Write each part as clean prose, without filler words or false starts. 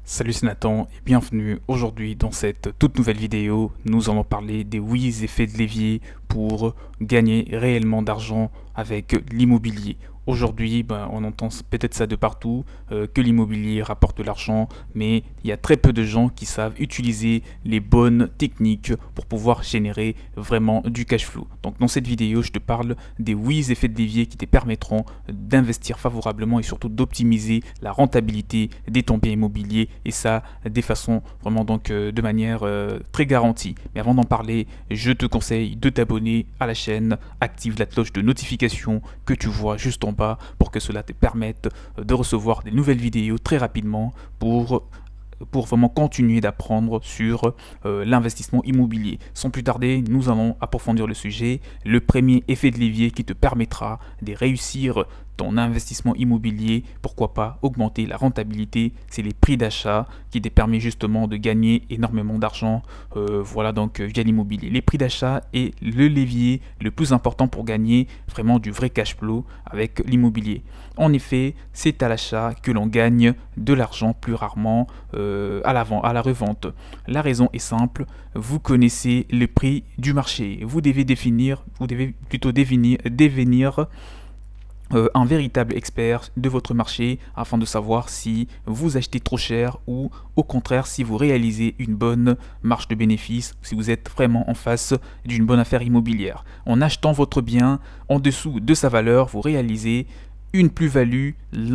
Salut, c'est Nathan et bienvenue. Aujourd'hui dans cette toute nouvelle vidéo, nous allons parler des 8 effets de levier pour gagner réellement d'argent avec l'immobilier. Aujourd'hui, on entend peut-être ça de partout, que l'immobilier rapporte de l'argent, mais il y a très peu de gens qui savent utiliser les bonnes techniques pour pouvoir générer vraiment du cash flow. Donc dans cette vidéo, je te parle des 8 effets de levier qui te permettront d'investir favorablement et surtout d'optimiser la rentabilité de ton bien immobilier, et ça des façons vraiment de manière très garantie. Mais avant d'en parler, je te conseille de t'abonner à la chaîne, active la cloche de notification que tu vois juste en bas pour que cela te permette de recevoir des nouvelles vidéos très rapidement pour vraiment continuer d'apprendre sur l'investissement immobilier. Sans plus tarder, nous allons approfondir le sujet. Le premier effet de levier qui te permettra de réussir ton investissement immobilier, pourquoi pas augmenter la rentabilité, c'est les prix d'achat qui te permet justement de gagner énormément d'argent via l'immobilier. Les prix d'achat est le levier le plus important pour gagner vraiment du vrai cash flow avec l'immobilier. En effet, c'est à l'achat que l'on gagne de l'argent, plus rarement à la revente. La raison est simple, vous connaissez le prix du marché. Vous devez plutôt devenir un véritable expert de votre marché afin de savoir si vous achetez trop cher ou au contraire si vous réalisez une bonne marge de bénéfice, si vous êtes vraiment en face d'une bonne affaire immobilière. En achetant votre bien en dessous de sa valeur, vous réalisez une plus-value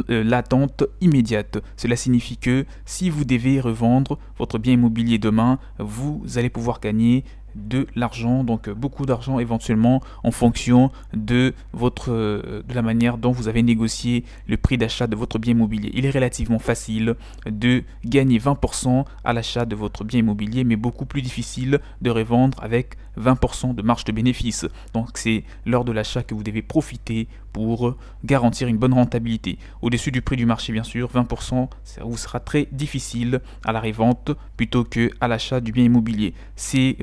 latente immédiate. Cela signifie que si vous devez revendre votre bien immobilier demain, vous allez pouvoir gagner de l'argent, donc beaucoup d'argent éventuellement en fonction de la manière dont vous avez négocié le prix d'achat de votre bien immobilier. Il est relativement facile de gagner 20% à l'achat de votre bien immobilier, mais beaucoup plus difficile de revendre avec 20% de marge de bénéfice. Donc c'est lors de l'achat que vous devez profiter pour garantir une bonne rentabilité. Au-dessus du prix du marché, bien sûr, 20%, ça vous sera très difficile à la revente plutôt que à l'achat du bien immobilier. C'est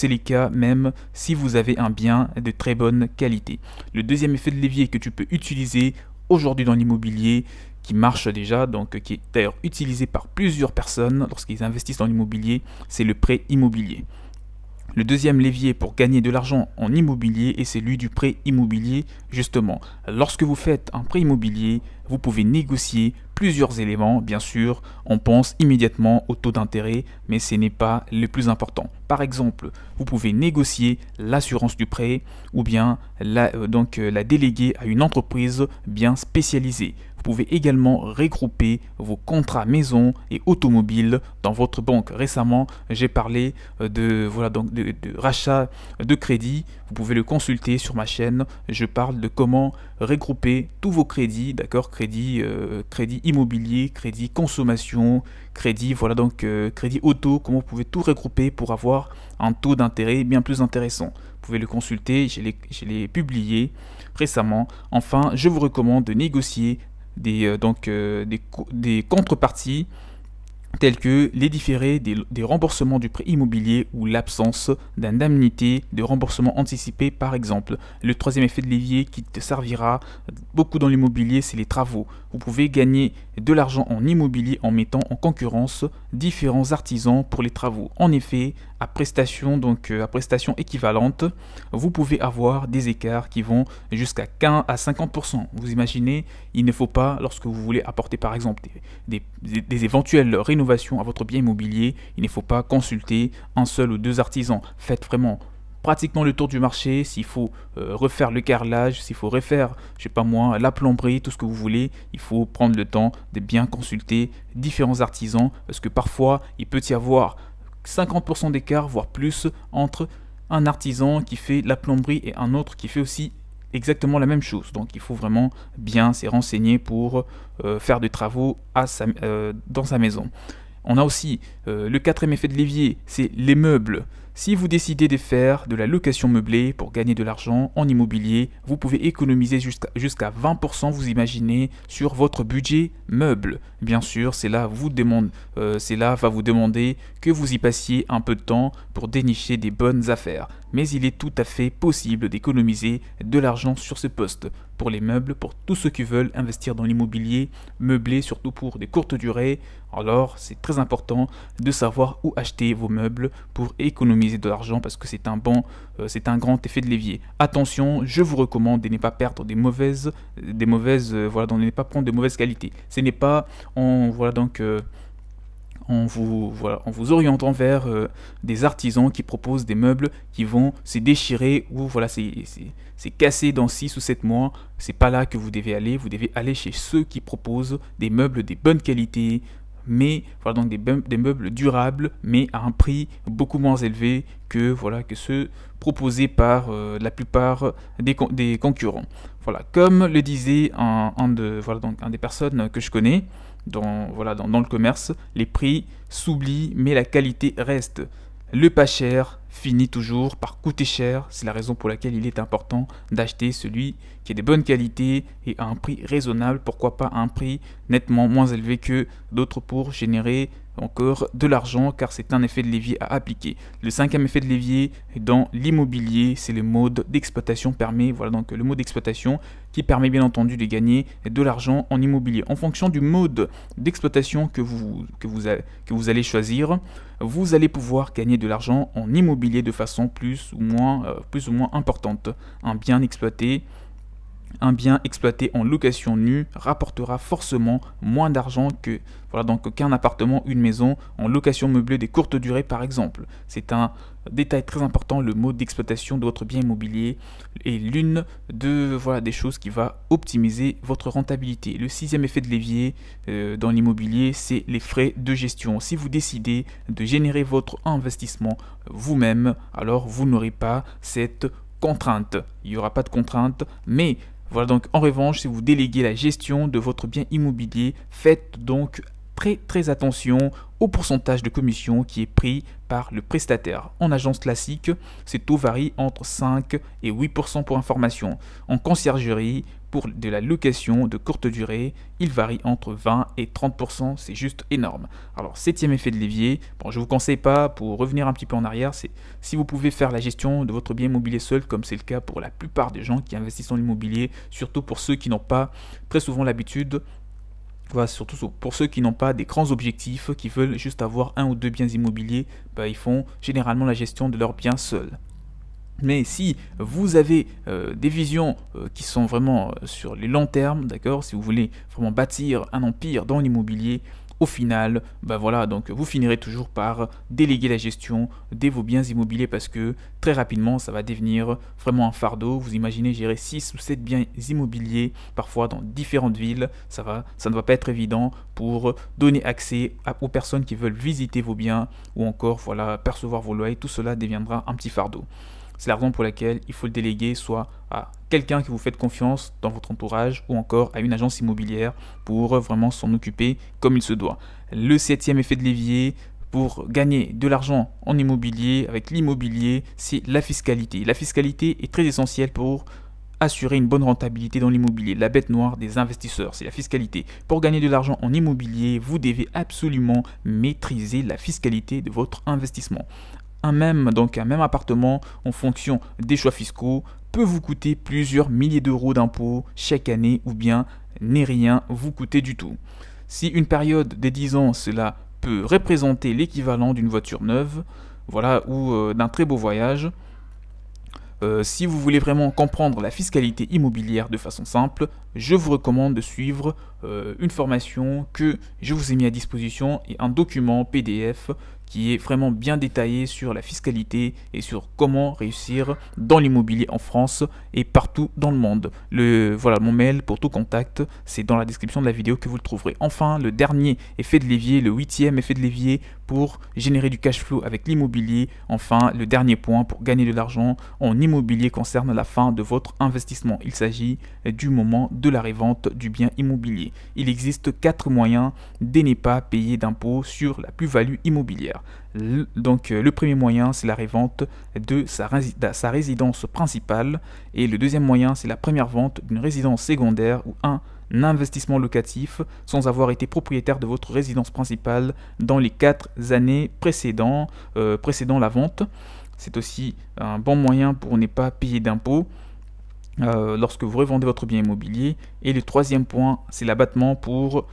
les cas même si vous avez un bien de très bonne qualité. Le deuxième effet de levier que tu peux utiliser aujourd'hui dans l'immobilier, qui marche déjà, donc qui est d'ailleurs utilisé par plusieurs personnes lorsqu'ils investissent dans l'immobilier, c'est le prêt immobilier. Le deuxième levier pour gagner de l'argent en immobilier est celui du prêt immobilier, justement. Lorsque vous faites un prêt immobilier, vous pouvez négocier plusieurs éléments. Bien sûr, on pense immédiatement au taux d'intérêt, mais ce n'est pas le plus important. Par exemple, vous pouvez négocier l'assurance du prêt ou bien la déléguer à une entreprise bien spécialisée. Vous pouvez également regrouper vos contrats maison et automobile dans votre banque. Récemment, j'ai parlé de rachat de crédit. Vous pouvez le consulter sur ma chaîne. Je parle de comment regrouper tous vos crédits, d'accord, crédit immobilier, crédit consommation, crédit crédit auto, comment vous pouvez tout regrouper pour avoir un taux d'intérêt bien plus intéressant. Vous pouvez le consulter, je l'ai publié récemment. Enfin, je vous recommande de négocier des contreparties tels que les différés des remboursements du prêt immobilier ou l'absence d'indemnité de remboursement anticipé par exemple. Le troisième effet de levier qui te servira beaucoup dans l'immobilier, c'est les travaux. Vous pouvez gagner de l'argent en immobilier en mettant en concurrence différents artisans pour les travaux. En effet, à prestation équivalente, vous pouvez avoir des écarts qui vont jusqu'à 15 à 50%. Vous imaginez, il ne faut pas, lorsque vous voulez apporter par exemple des éventuelles rénovations à votre bien immobilier, il ne faut pas consulter un seul ou deux artisans. Faites vraiment pratiquement le tour du marché. S'il faut refaire le carrelage, s'il faut refaire, je sais pas moi, la plomberie, tout ce que vous voulez, il faut prendre le temps de bien consulter différents artisans parce que parfois il peut y avoir 50% d'écart, voire plus, entre un artisan qui fait la plomberie et un autre qui fait aussi exactement la même chose. Donc il faut vraiment bien se renseigner pour faire des travaux dans sa maison. On a aussi le quatrième effet de levier, c'est les meubles. Si vous décidez de faire de la location meublée pour gagner de l'argent en immobilier, vous pouvez économiser jusqu'à 20%, vous imaginez, sur votre budget meuble. Bien sûr, cela va vous demander que vous y passiez un peu de temps pour dénicher des bonnes affaires. Mais il est tout à fait possible d'économiser de l'argent sur ce poste. Pour les meubles, pour tous ceux qui veulent investir dans l'immobilier meublé, surtout pour des courtes durées, alors c'est très important de savoir où acheter vos meubles pour économiser de l'argent parce que c'est un grand effet de levier. Attention, je vous recommande de ne pas perdre de ne pas prendre de mauvaise qualité. Ce n'est pas en vous orientant vers des artisans qui proposent des meubles qui vont se déchirer ou c'est cassé dans 6 ou 7 mois. C'est pas là que vous devez aller. Vous devez aller chez ceux qui proposent des meubles de bonne qualité, mais donc des meubles durables, mais à un prix beaucoup moins élevé que ceux proposés par la plupart des concurrents. Voilà, comme le disait un des personnes que je connais dans le commerce, les prix s'oublient, mais la qualité reste. Le pas cher finit toujours par coûter cher. C'est la raison pour laquelle il est important d'acheter celui qui est de bonne qualité et à un prix raisonnable. Pourquoi pas à un prix nettement moins élevé que d'autres pour générer encore de l'argent, car c'est un effet de levier à appliquer. Le cinquième effet de levier dans l'immobilier, c'est le mode d'exploitation le mode d'exploitation qui permet bien entendu de gagner de l'argent en immobilier. En fonction du mode d'exploitation que vous allez choisir, vous allez pouvoir gagner de l'argent en immobilier de façon plus ou moins importante. Un bien exploité en location nue rapportera forcément moins d'argent qu'un appartement, une maison en location meublée de courte durée par exemple. C'est un détail très important. Le mode d'exploitation de votre bien immobilier est l'une des choses qui va optimiser votre rentabilité. Le sixième effet de levier dans l'immobilier, c'est les frais de gestion. Si vous décidez de générer votre investissement vous-même, alors vous n'aurez pas cette contrainte. Il n'y aura pas de contrainte, mais donc en revanche, si vous déléguez la gestion de votre bien immobilier, faites donc très attention au pourcentage de commission qui est pris par le prestataire. En agence classique, ces taux varient entre 5 et 8% pour information. En conciergerie, pour de la location de courte durée, il varie entre 20 et 30%, c'est juste énorme. Alors, septième effet de levier, je ne vous conseille pas, pour revenir un petit peu en arrière, c'est si vous pouvez faire la gestion de votre bien immobilier seul, comme c'est le cas pour la plupart des gens qui investissent en immobilier, surtout pour ceux qui n'ont pas très souvent l'habitude. Surtout pour ceux qui n'ont pas des grands objectifs, qui veulent juste avoir un ou deux biens immobiliers, ils font généralement la gestion de leurs biens seuls. Mais si vous avez des visions qui sont vraiment sur les longs termes, d'accord, si vous voulez vraiment bâtir un empire dans l'immobilier, au final, donc vous finirez toujours par déléguer la gestion de vos biens immobiliers parce que très rapidement, ça va devenir vraiment un fardeau. Vous imaginez gérer 6 ou 7 biens immobiliers, parfois dans différentes villes, ça ne va pas être évident pour donner accès aux personnes qui veulent visiter vos biens ou encore percevoir vos loyers. Tout cela deviendra un petit fardeau. C'est la raison pour laquelle il faut le déléguer soit à quelqu'un que vous faites confiance dans votre entourage ou encore à une agence immobilière pour vraiment s'en occuper comme il se doit. Le septième effet de levier pour gagner de l'argent en immobilier avec l'immobilier, c'est la fiscalité. La fiscalité est très essentielle pour assurer une bonne rentabilité dans l'immobilier. La bête noire des investisseurs, c'est la fiscalité. Pour gagner de l'argent en immobilier, vous devez absolument maîtriser la fiscalité de votre investissement. Un même appartement, en fonction des choix fiscaux, peut vous coûter plusieurs milliers d'euros d'impôts chaque année ou bien n'est rien vous coûter du tout. Si une période de 10 ans, cela peut représenter l'équivalent d'une voiture neuve, ou d'un très beau voyage. Si vous voulez vraiment comprendre la fiscalité immobilière de façon simple, je vous recommande de suivre une formation que je vous ai mis à disposition et un document PDF qui est vraiment bien détaillé sur la fiscalité et sur comment réussir dans l'immobilier en France et partout dans le monde. Mon mail pour tout contact, c'est dans la description de la vidéo que vous le trouverez. Enfin, le dernier effet de levier, le huitième effet de levier pour générer du cash flow avec l'immobilier. Enfin, le dernier point pour gagner de l'argent en immobilier concerne la fin de votre investissement. Il s'agit du moment de de la revente du bien immobilier. Il existe 4 moyens de ne pas payer d'impôt sur la plus-value immobilière. Donc le premier moyen, c'est la revente de sa résidence principale, et le deuxième moyen, c'est la première vente d'une résidence secondaire ou un investissement locatif sans avoir été propriétaire de votre résidence principale dans les 4 années précédant la vente. C'est aussi un bon moyen pour ne pas payer d'impôts lorsque vous revendez votre bien immobilier. Et le troisième point, c'est l'abattement pour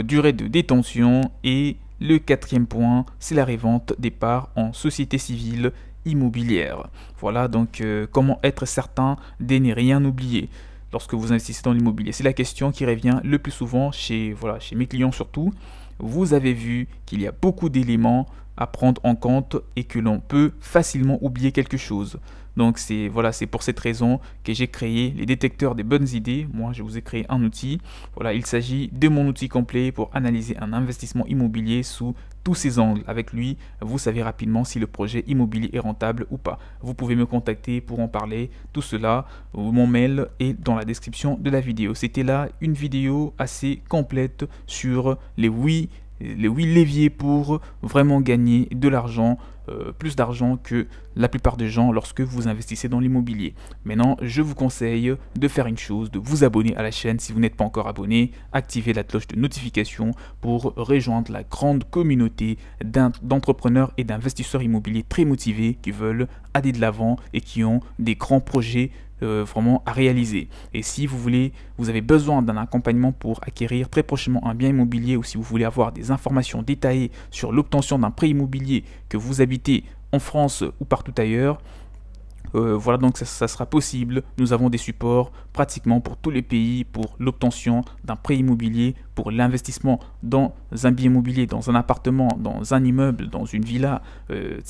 durée de détention. Et le quatrième point, c'est la revente des parts en société civile immobilière. Voilà donc comment être certain de ne rien oublier lorsque vous investissez dans l'immobilier. C'est la question qui revient le plus souvent chez mes clients surtout. Vous avez vu qu'il y a beaucoup d'éléments à prendre en compte et que l'on peut facilement oublier quelque chose. Donc c'est pour cette raison que j'ai créé les détecteurs des bonnes idées. Moi, je vous ai créé un outil. Voilà, il s'agit de mon outil complet pour analyser un investissement immobilier sous tous ses angles. Avec lui, vous savez rapidement si le projet immobilier est rentable ou pas. Vous pouvez me contacter pour en parler. Tout cela, mon mail est dans la description de la vidéo. C'était là une vidéo assez complète sur les 8 leviers pour vraiment gagner de l'argent, plus d'argent que la plupart des gens lorsque vous investissez dans l'immobilier. Maintenant, je vous conseille de faire une chose, de vous abonner à la chaîne si vous n'êtes pas encore abonné, activer la cloche de notification pour rejoindre la grande communauté d'entrepreneurs et d'investisseurs immobiliers très motivés qui veulent aller de l'avant et qui ont des grands projets vraiment à réaliser. Et si vous avez besoin d'un accompagnement pour acquérir très prochainement un bien immobilier, ou si vous voulez avoir des informations détaillées sur l'obtention d'un prêt immobilier, que vous habitez en France ou partout ailleurs, voilà, donc ça sera possible. Nous avons des supports pratiquement pour tous les pays pour l'obtention d'un prêt immobilier, pour l'investissement dans un bien immobilier, dans un appartement, dans un immeuble, dans une villa,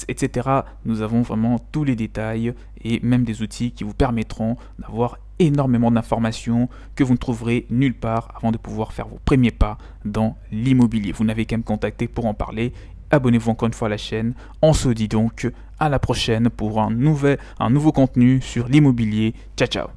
etc. Nous avons vraiment tous les détails et même des outils qui vous permettront d'avoir énormément d'informations que vous ne trouverez nulle part avant de pouvoir faire vos premiers pas dans l'immobilier. Vous n'avez qu'à me contacter pour en parler. Abonnez-vous encore une fois à la chaîne. On se dit donc à la prochaine pour un nouveau contenu sur l'immobilier. Ciao ciao.